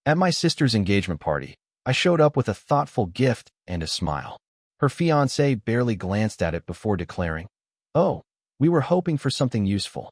At my sister's engagement party, I showed up with a thoughtful gift and a smile. Her fiancé barely glanced at it before declaring, "Oh, we were hoping for something useful."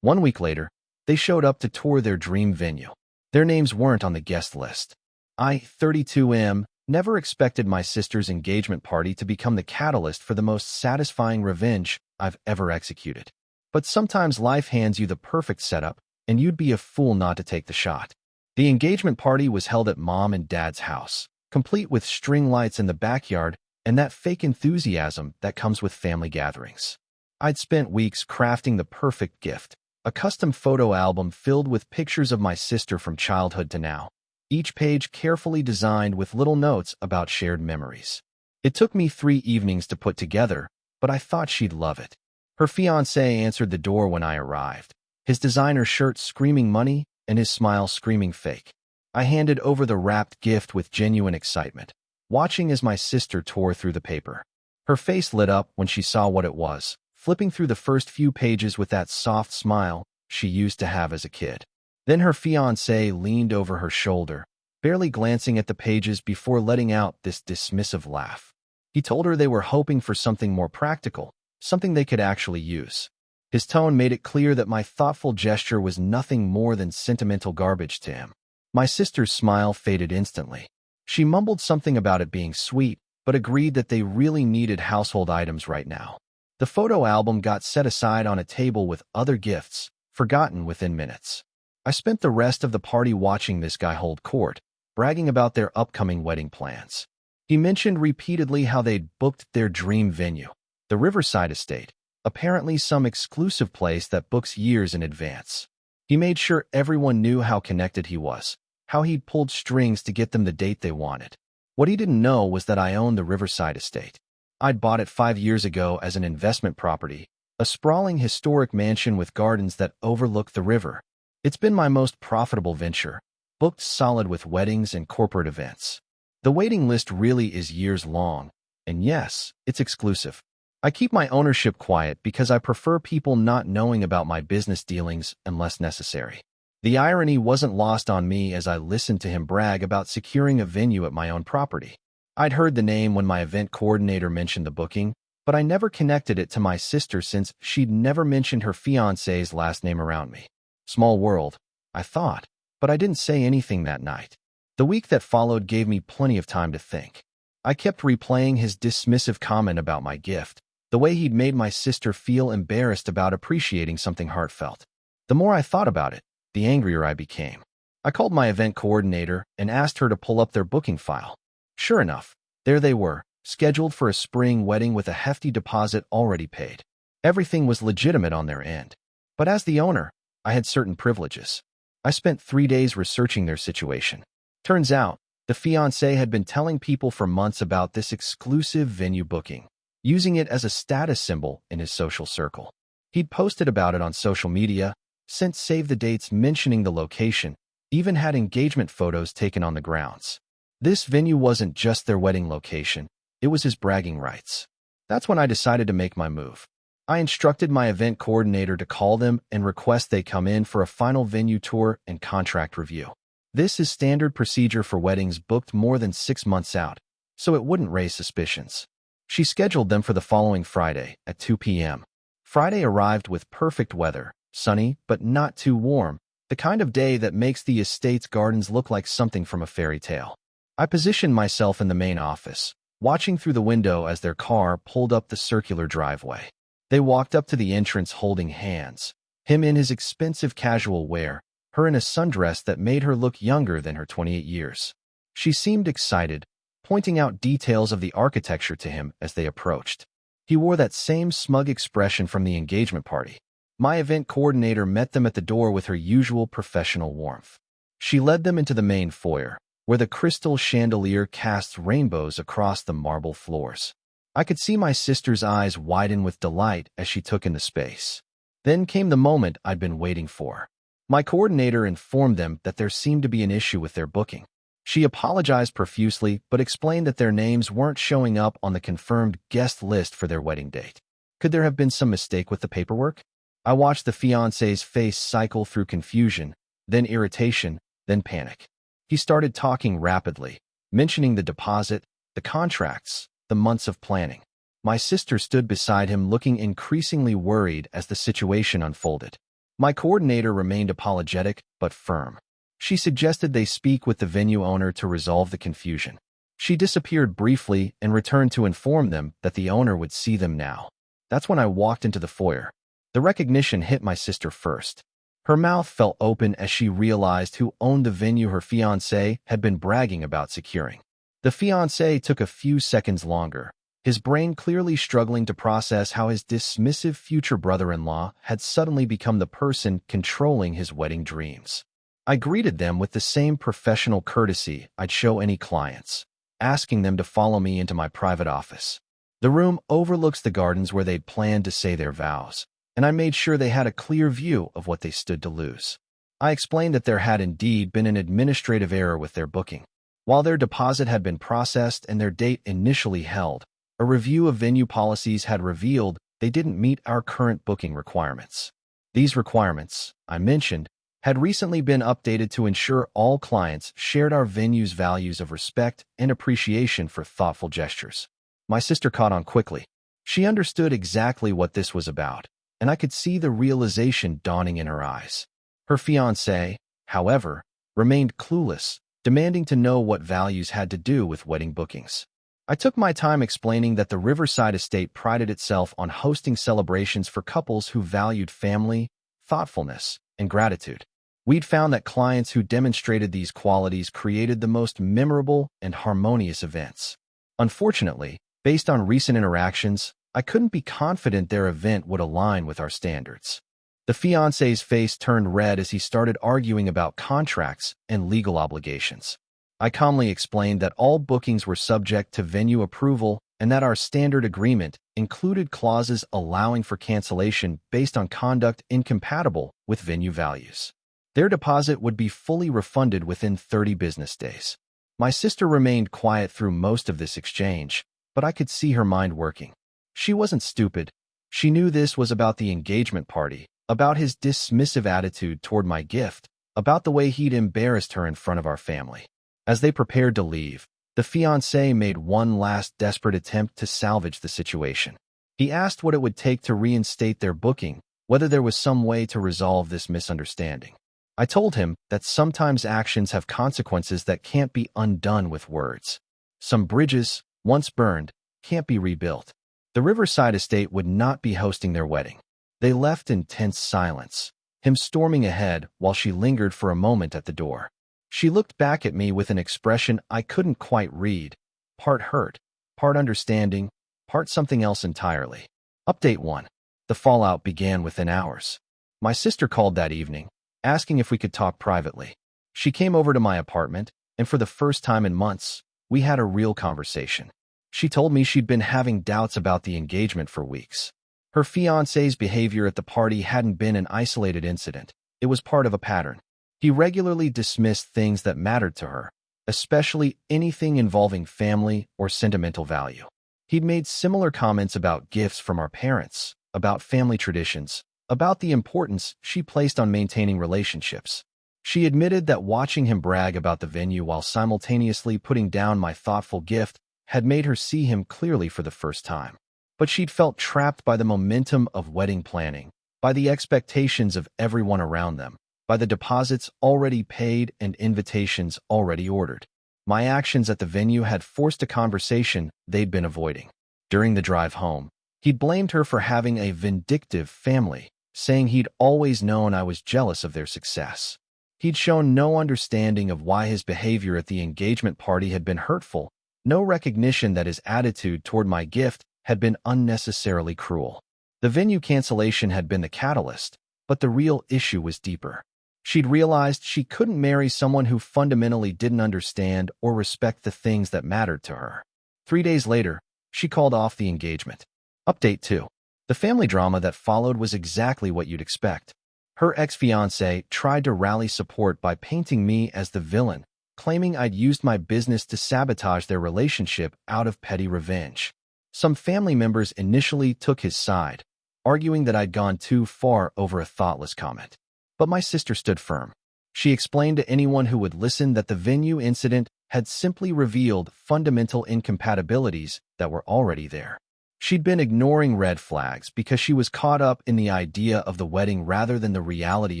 1 week later, they showed up to tour their dream venue. Their names weren't on the guest list. I, 32M, never expected my sister's engagement party to become the catalyst for the most satisfying revenge I've ever executed. But sometimes life hands you the perfect setup, and you'd be a fool not to take the shot. The engagement party was held at Mom and Dad's house, complete with string lights in the backyard and that fake enthusiasm that comes with family gatherings. I'd spent weeks crafting the perfect gift, a custom photo album filled with pictures of my sister from childhood to now, each page carefully designed with little notes about shared memories. It took me 3 evenings to put together, but I thought she'd love it. Her fiancé answered the door when I arrived, his designer shirt screaming money and his smile screaming fake. I handed over the wrapped gift with genuine excitement, watching as my sister tore through the paper. Her face lit up when she saw what it was, flipping through the first few pages with that soft smile she used to have as a kid. Then her fiancé leaned over her shoulder, barely glancing at the pages before letting out this dismissive laugh. He told her they were hoping for something more practical, something they could actually use. His tone made it clear that my thoughtful gesture was nothing more than sentimental garbage to him. My sister's smile faded instantly. She mumbled something about it being sweet, but agreed that they really needed household items right now. The photo album got set aside on a table with other gifts, forgotten within minutes. I spent the rest of the party watching this guy hold court, bragging about their upcoming wedding plans. He mentioned repeatedly how they'd booked their dream venue, the Riverside Estate, apparently some exclusive place that books years in advance. He made sure everyone knew how connected he was, how he'd pulled strings to get them the date they wanted. What he didn't know was that I owned the Riverside Estate. I'd bought it 5 years ago as an investment property, a sprawling historic mansion with gardens that overlook the river. It's been my most profitable venture, booked solid with weddings and corporate events. The waiting list really is years long, and yes, it's exclusive. I keep my ownership quiet because I prefer people not knowing about my business dealings unless necessary. The irony wasn't lost on me as I listened to him brag about securing a venue at my own property. I'd heard the name when my event coordinator mentioned the booking, but I never connected it to my sister since she'd never mentioned her fiancé's last name around me. Small world, I thought, but I didn't say anything that night. The week that followed gave me plenty of time to think. I kept replaying his dismissive comment about my gift, the way he'd made my sister feel embarrassed about appreciating something heartfelt. The more I thought about it, the angrier I became. I called my event coordinator and asked her to pull up their booking file. Sure enough, there they were, scheduled for a spring wedding with a hefty deposit already paid. Everything was legitimate on their end. But as the owner, I had certain privileges. I spent 3 days researching their situation. Turns out, the fiancé had been telling people for months about this exclusive venue booking, using it as a status symbol in his social circle. He'd posted about it on social media, sent save the dates mentioning the location, even had engagement photos taken on the grounds. This venue wasn't just their wedding location, it was his bragging rights. That's when I decided to make my move. I instructed my event coordinator to call them and request they come in for a final venue tour and contract review. This is standard procedure for weddings booked more than 6 months out, so it wouldn't raise suspicions. She scheduled them for the following Friday at 2 p.m. Friday arrived with perfect weather, sunny but not too warm, the kind of day that makes the estate's gardens look like something from a fairy tale. I positioned myself in the main office, watching through the window as their car pulled up the circular driveway. They walked up to the entrance holding hands, him in his expensive casual wear, her in a sundress that made her look younger than her 28 years. She seemed excited, pointing out details of the architecture to him as they approached. He wore that same smug expression from the engagement party. My event coordinator met them at the door with her usual professional warmth. She led them into the main foyer, where the crystal chandelier casts rainbows across the marble floors. I could see my sister's eyes widen with delight as she took in the space. Then came the moment I'd been waiting for. My coordinator informed them that there seemed to be an issue with their booking. She apologized profusely but explained that their names weren't showing up on the confirmed guest list for their wedding date. Could there have been some mistake with the paperwork? I watched the fiancé's face cycle through confusion, then irritation, then panic. He started talking rapidly, mentioning the deposit, the contracts, the months of planning. My sister stood beside him looking increasingly worried as the situation unfolded. My coordinator remained apologetic but firm. She suggested they speak with the venue owner to resolve the confusion. She disappeared briefly and returned to inform them that the owner would see them now. That's when I walked into the foyer. The recognition hit my sister first. Her mouth fell open as she realized who owned the venue her fiancé had been bragging about securing. The fiancé took a few seconds longer, his brain clearly struggling to process how his dismissive future brother-in-law had suddenly become the person controlling his wedding dreams. I greeted them with the same professional courtesy I'd show any clients, asking them to follow me into my private office. The room overlooks the gardens where they'd planned to say their vows, and I made sure they had a clear view of what they stood to lose. I explained that there had indeed been an administrative error with their booking. While their deposit had been processed and their date initially held, a review of venue policies had revealed they didn't meet our current booking requirements. These requirements, I mentioned, had recently been updated to ensure all clients shared our venue's values of respect and appreciation for thoughtful gestures. My sister caught on quickly. She understood exactly what this was about, and I could see the realization dawning in her eyes. Her fiancé, however, remained clueless, demanding to know what values had to do with wedding bookings. I took my time explaining that the Riverside estate prided itself on hosting celebrations for couples who valued family, thoughtfulness, and gratitude. We'd found that clients who demonstrated these qualities created the most memorable and harmonious events. Unfortunately, based on recent interactions, I couldn't be confident their event would align with our standards. The fiancé's face turned red as he started arguing about contracts and legal obligations. I calmly explained that all bookings were subject to venue approval and that our standard agreement included clauses allowing for cancellation based on conduct incompatible with venue values. Their deposit would be fully refunded within 30 business days. My sister remained quiet through most of this exchange, but I could see her mind working. She wasn't stupid. She knew this was about the engagement party, about his dismissive attitude toward my gift, about the way he'd embarrassed her in front of our family. As they prepared to leave, the fiancé made one last desperate attempt to salvage the situation. He asked what it would take to reinstate their booking, whether there was some way to resolve this misunderstanding. I told him that sometimes actions have consequences that can't be undone with words. Some bridges, once burned, can't be rebuilt. The Riverside estate would not be hosting their wedding. They left in tense silence, him storming ahead while she lingered for a moment at the door. She looked back at me with an expression I couldn't quite read, part hurt, part understanding, part something else entirely. Update 1. The fallout began within hours. My sister called that evening, asking if we could talk privately. She came over to my apartment, and for the first time in months, we had a real conversation. She told me she'd been having doubts about the engagement for weeks. Her fiancé's behavior at the party hadn't been an isolated incident. It was part of a pattern. He regularly dismissed things that mattered to her, especially anything involving family or sentimental value. He'd made similar comments about gifts from our parents, about family traditions, about the importance she placed on maintaining relationships. She admitted that watching him brag about the venue while simultaneously putting down my thoughtful gift had made her see him clearly for the first time. But she'd felt trapped by the momentum of wedding planning, by the expectations of everyone around them, by the deposits already paid and invitations already ordered. My actions at the venue had forced a conversation they'd been avoiding. During the drive home, he'd blamed her for having a vindictive family, saying he'd always known I was jealous of their success. He'd shown no understanding of why his behavior at the engagement party had been hurtful, no recognition that his attitude toward my gift had been unnecessarily cruel. The venue cancellation had been the catalyst, but the real issue was deeper. She'd realized she couldn't marry someone who fundamentally didn't understand or respect the things that mattered to her. 3 days later, she called off the engagement. Update 2. The family drama that followed was exactly what you'd expect. Her ex-fiancé tried to rally support by painting me as the villain, claiming I'd used my business to sabotage their relationship out of petty revenge. Some family members initially took his side, arguing that I'd gone too far over a thoughtless comment. But my sister stood firm. She explained to anyone who would listen that the venue incident had simply revealed fundamental incompatibilities that were already there. She'd been ignoring red flags because she was caught up in the idea of the wedding rather than the reality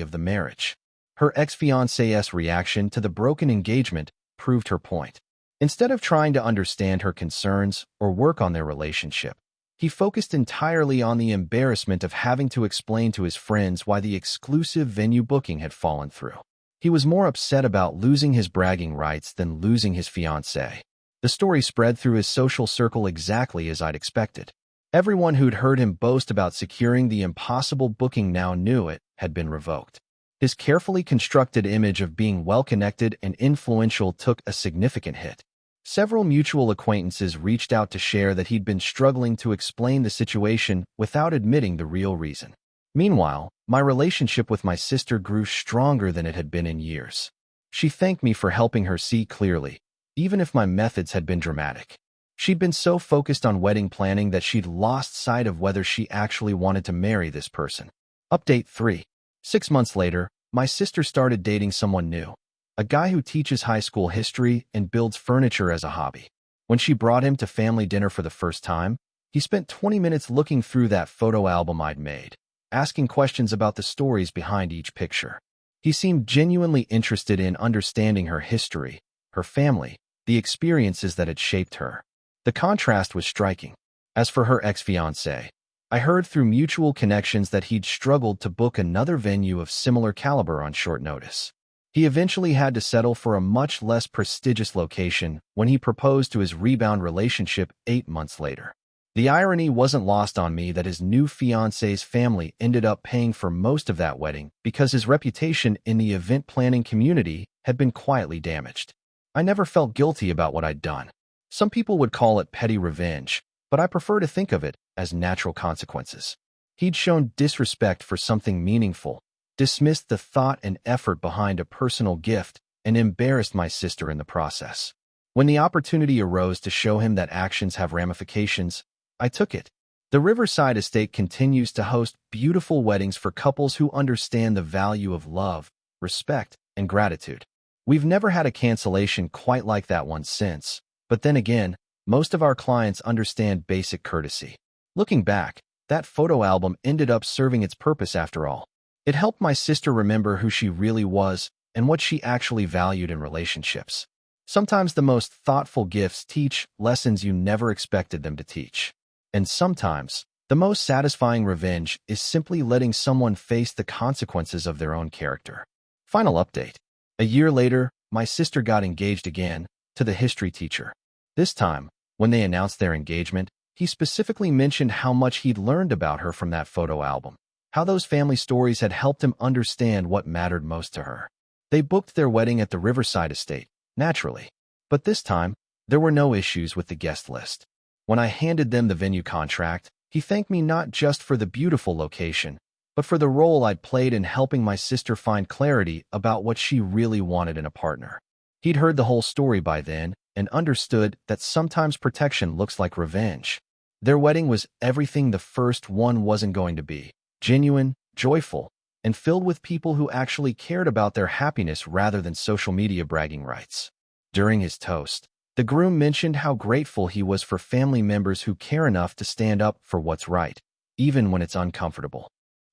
of the marriage. Her ex-fiancé's reaction to the broken engagement proved her point. Instead of trying to understand her concerns or work on their relationship, he focused entirely on the embarrassment of having to explain to his friends why the exclusive venue booking had fallen through. He was more upset about losing his bragging rights than losing his fiancée. The story spread through his social circle exactly as I'd expected. Everyone who'd heard him boast about securing the impossible booking now knew it had been revoked. His carefully constructed image of being well-connected and influential took a significant hit. Several mutual acquaintances reached out to share that he'd been struggling to explain the situation without admitting the real reason. Meanwhile, my relationship with my sister grew stronger than it had been in years. She thanked me for helping her see clearly, even if my methods had been dramatic. She'd been so focused on wedding planning that she'd lost sight of whether she actually wanted to marry this person. Update 3. 6 months later, my sister started dating someone new, a guy who teaches high school history and builds furniture as a hobby. When she brought him to family dinner for the first time, he spent 20 minutes looking through that photo album I'd made, asking questions about the stories behind each picture. He seemed genuinely interested in understanding her history, her family, the experiences that had shaped her. The contrast was striking. As for her ex-fiancé, I heard through mutual connections that he'd struggled to book another venue of similar caliber on short notice. He eventually had to settle for a much less prestigious location when he proposed to his rebound relationship 8 months later. The irony wasn't lost on me that his new fiancé's family ended up paying for most of that wedding because his reputation in the event planning community had been quietly damaged. I never felt guilty about what I'd done. Some people would call it petty revenge, but I prefer to think of it as natural consequences. He'd shown disrespect for something meaningful, dismissed the thought and effort behind a personal gift, and embarrassed my sister in the process. When the opportunity arose to show him that actions have ramifications, I took it. The Riverside Estate continues to host beautiful weddings for couples who understand the value of love, respect, and gratitude. We've never had a cancellation quite like that one since, but then again, most of our clients understand basic courtesy. Looking back, that photo album ended up serving its purpose after all. It helped my sister remember who she really was and what she actually valued in relationships. Sometimes the most thoughtful gifts teach lessons you never expected them to teach. And sometimes, the most satisfying revenge is simply letting someone face the consequences of their own character. Final update. A year later, my sister got engaged again, to the history teacher. This time, when they announced their engagement, he specifically mentioned how much he'd learned about her from that photo album, how those family stories had helped him understand what mattered most to her. They booked their wedding at the Riverside Estate, naturally. But this time, there were no issues with the guest list. When I handed them the venue contract, he thanked me not just for the beautiful location, but for the role I'd played in helping my sister find clarity about what she really wanted in a partner. He'd heard the whole story by then and understood that sometimes protection looks like revenge. Their wedding was everything the first one wasn't going to be: genuine, joyful, and filled with people who actually cared about their happiness rather than social media bragging rights. During his toast, the groom mentioned how grateful he was for family members who care enough to stand up for what's right, even when it's uncomfortable.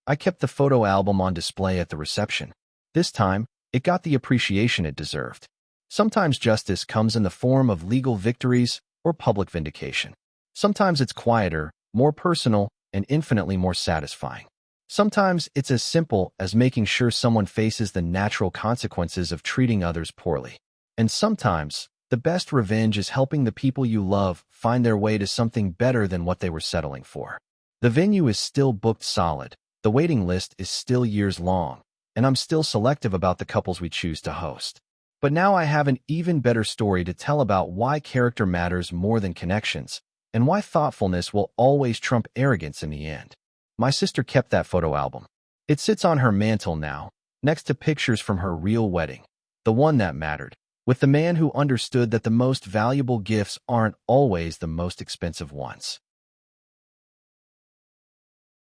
I kept the photo album on display at the reception. This time, it got the appreciation it deserved. Sometimes justice comes in the form of legal victories or public vindication. Sometimes it's quieter, more personal, and infinitely more satisfying. Sometimes it's as simple as making sure someone faces the natural consequences of treating others poorly. And sometimes, the best revenge is helping the people you love find their way to something better than what they were settling for. The venue is still booked solid, the waiting list is still years long, and I'm still selective about the couples we choose to host. But now I have an even better story to tell about why character matters more than connections, and why thoughtfulness will always trump arrogance in the end. My sister kept that photo album. It sits on her mantle now, next to pictures from her real wedding, the one that mattered, with the man who understood that the most valuable gifts aren't always the most expensive ones.